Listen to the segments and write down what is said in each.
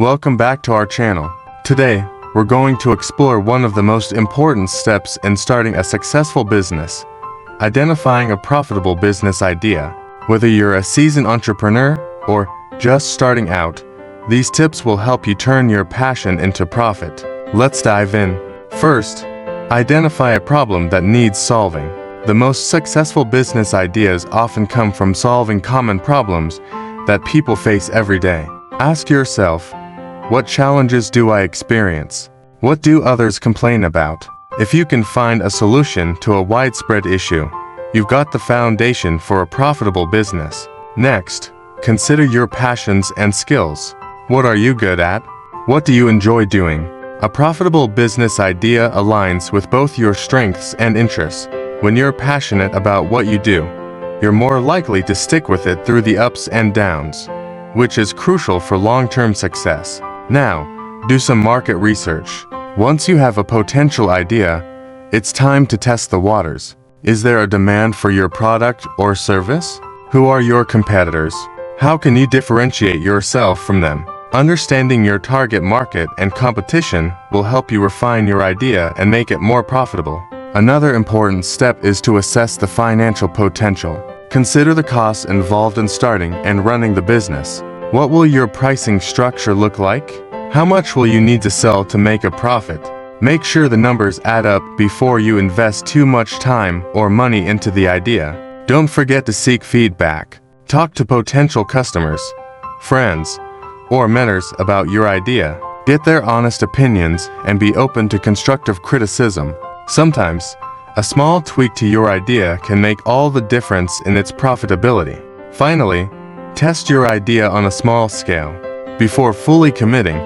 Welcome back to our channel. Today, we're going to explore one of the most important steps in starting a successful business: identifying a profitable business idea. Whether you're a seasoned entrepreneur or just starting out, these tips will help you turn your passion into profit. Let's dive in. First, identify a problem that needs solving. The most successful business ideas often come from solving common problems that people face every day. Ask yourself, what challenges do I experience? What do others complain about? If you can find a solution to a widespread issue, you've got the foundation for a profitable business. Next, consider your passions and skills. What are you good at? What do you enjoy doing? A profitable business idea aligns with both your strengths and interests. When you're passionate about what you do, you're more likely to stick with it through the ups and downs, which is crucial for long-term success. Now, do some market research. Once you have a potential idea, it's time to test the waters. Is there a demand for your product or service? Who are your competitors? How can you differentiate yourself from them? Understanding your target market and competition will help you refine your idea and make it more profitable. Another important step is to assess the financial potential. Consider the costs involved in starting and running the business. What will your pricing structure look like? How much will you need to sell to make a profit? Make sure the numbers add up before you invest too much time or money into the idea. Don't forget to seek feedback. Talk to potential customers, friends, or mentors about your idea. Get their honest opinions and be open to constructive criticism. Sometimes, a small tweak to your idea can make all the difference in its profitability. Finally, test your idea on a small scale. Before fully committing,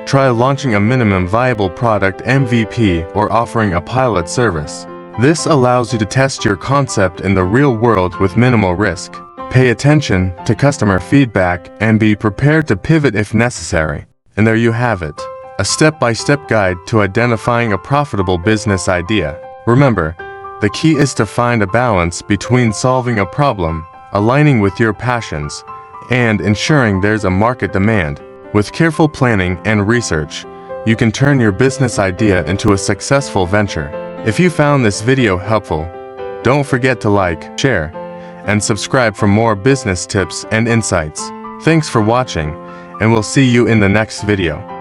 try launching a minimum viable product (MVP) or offering a pilot service. This allows you to test your concept in the real world with minimal risk. Pay attention to customer feedback and be prepared to pivot if necessary. And there you have it, a step-by-step guide to identifying a profitable business idea. Remember, the key is to find a balance between solving a problem, aligning with your passions, and ensuring there's a market demand. With careful planning and research, you can turn your business idea into a successful venture. If you found this video helpful, don't forget to like, share, and subscribe for more business tips and insights. Thanks for watching, and we'll see you in the next video.